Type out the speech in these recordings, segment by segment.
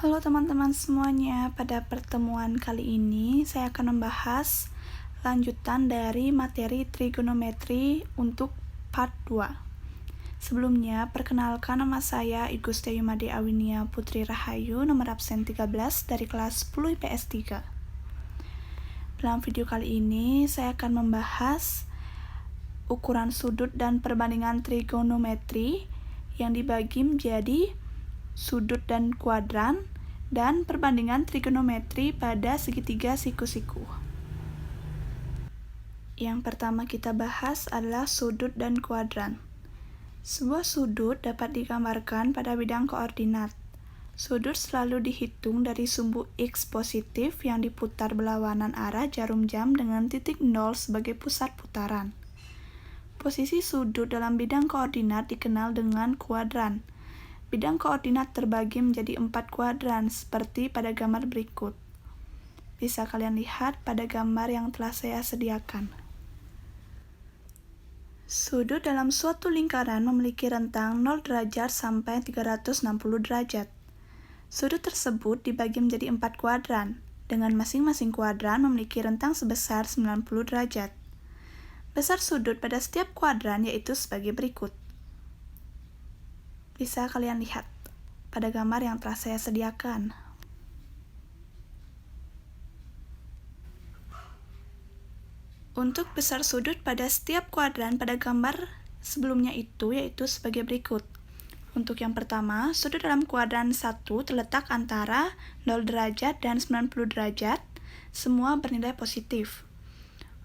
Halo teman-teman semuanya, pada pertemuan kali ini saya akan membahas lanjutan dari materi trigonometri untuk part 2. Sebelumnya, perkenalkan nama saya Iguste Yumade Awinia Putri Rahayu, nomor absen 13 dari kelas 10 IPS 3. Dalam video kali ini, saya akan membahas ukuran sudut dan perbandingan trigonometri yang dibagi menjadi sudut dan kuadran, dan perbandingan trigonometri pada segitiga siku-siku. Yang pertama kita bahas adalah sudut dan kuadran. Sebuah sudut dapat digambarkan pada bidang koordinat. Sudut selalu dihitung dari sumbu X positif yang diputar berlawanan arah jarum jam dengan titik 0 sebagai pusat putaran. Posisi sudut dalam bidang koordinat dikenal dengan kuadran. Bidang koordinat terbagi menjadi 4 kuadran seperti pada gambar berikut. Bisa kalian lihat pada gambar yang telah saya sediakan. Sudut dalam suatu lingkaran memiliki rentang 0 derajat sampai 360 derajat. Sudut tersebut dibagi menjadi 4 kuadran, dengan masing-masing kuadran memiliki rentang sebesar 90 derajat. Besar sudut pada setiap kuadran yaitu sebagai berikut. Bisa kalian lihat pada gambar yang telah saya sediakan. Untuk besar sudut pada setiap kuadran pada gambar sebelumnya itu yaitu sebagai berikut. Untuk yang pertama, sudut dalam kuadran 1 terletak antara 0 derajat dan 90 derajat, semua bernilai positif.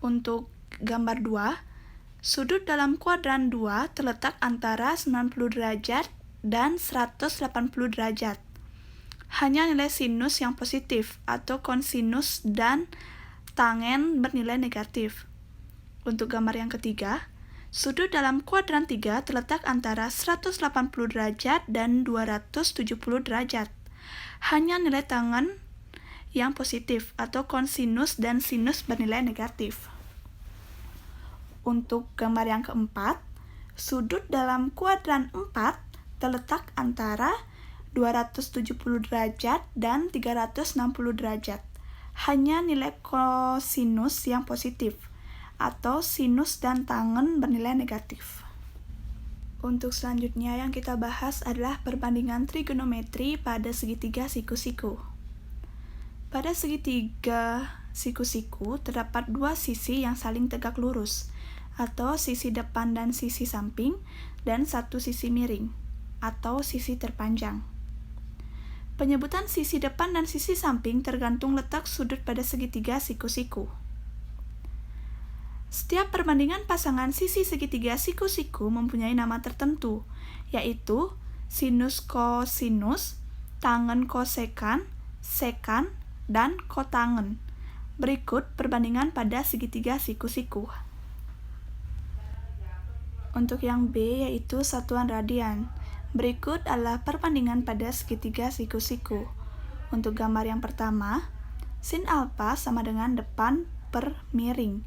Untuk gambar 2, sudut dalam kuadran 2 terletak antara 90 derajat dan 180 derajat. Hanya nilai sinus yang positif atau kosinus dan tangen bernilai negatif. Untuk gambar yang ketiga, sudut dalam kuadran 3 terletak antara 180 derajat dan 270 derajat. Hanya nilai tangen yang positif atau kosinus dan sinus bernilai negatif. Untuk gambar yang keempat, sudut dalam kuadran 4 terletak antara 270 derajat dan 360 derajat. Hanya nilai kosinus yang positif atau sinus dan tangen bernilai negatif. Untuk selanjutnya yang kita bahas adalah perbandingan trigonometri pada segitiga siku-siku. Pada segitiga siku-siku terdapat dua sisi yang saling tegak lurus, atau sisi depan dan sisi samping, dan satu sisi miring, atau sisi terpanjang. Penyebutan sisi depan dan sisi samping tergantung letak sudut pada segitiga siku-siku. Setiap perbandingan pasangan sisi segitiga siku-siku mempunyai nama tertentu, yaitu sinus kosinus, tangen kosekan, sekan, dan kotangen. Berikut perbandingan pada segitiga siku-siku. Untuk yang B yaitu satuan radian. Berikut adalah perbandingan pada segitiga siku-siku. Untuk gambar yang pertama, sin alfa sama dengan depan per miring.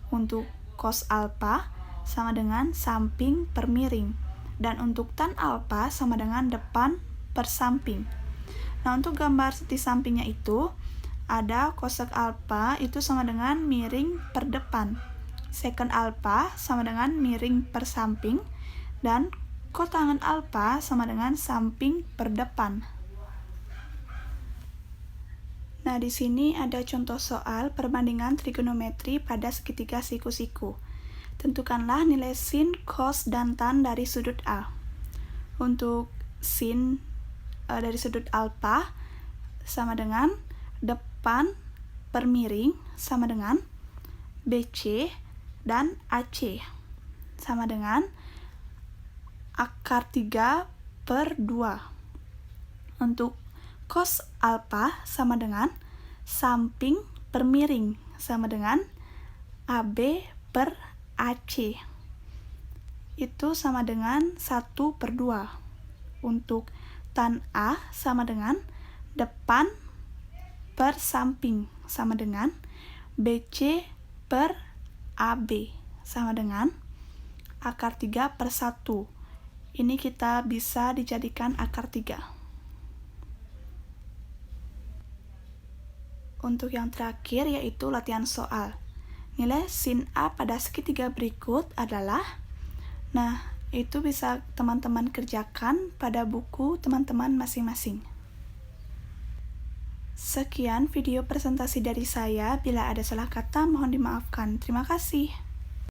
Untuk cos alfa sama dengan samping per miring. Dan untuk tan alfa sama dengan depan per samping. Nah, untuk gambar di sampingnya itu, ada cosec alfa itu sama dengan miring per depan. Secant alfa sama dengan miring per samping. Dan kotangen alfa sama dengan samping per depan. Nah, di sini ada contoh soal perbandingan trigonometri pada segitiga siku-siku. Tentukanlah nilai sin, cos, dan tan dari sudut A. Untuk sin dari sudut alfa sama dengan depan per miring sama dengan BC dan AC sama dengan akar 3 per 2. Untuk cos alfa sama dengan samping per miring sama dengan AB per AC. Itu sama dengan 1 per 2. Untuk tan A sama dengan depan per samping sama dengan BC per AB sama dengan akar 3 per 1. Ini kita bisa dijadikan akar 3. Untuk yang terakhir yaitu latihan soal. Nilai sin A pada segitiga berikut adalah, nah itu bisa teman-teman kerjakan pada buku teman-teman masing-masing. Sekian video presentasi dari saya, bila ada salah kata mohon dimaafkan. Terima kasih.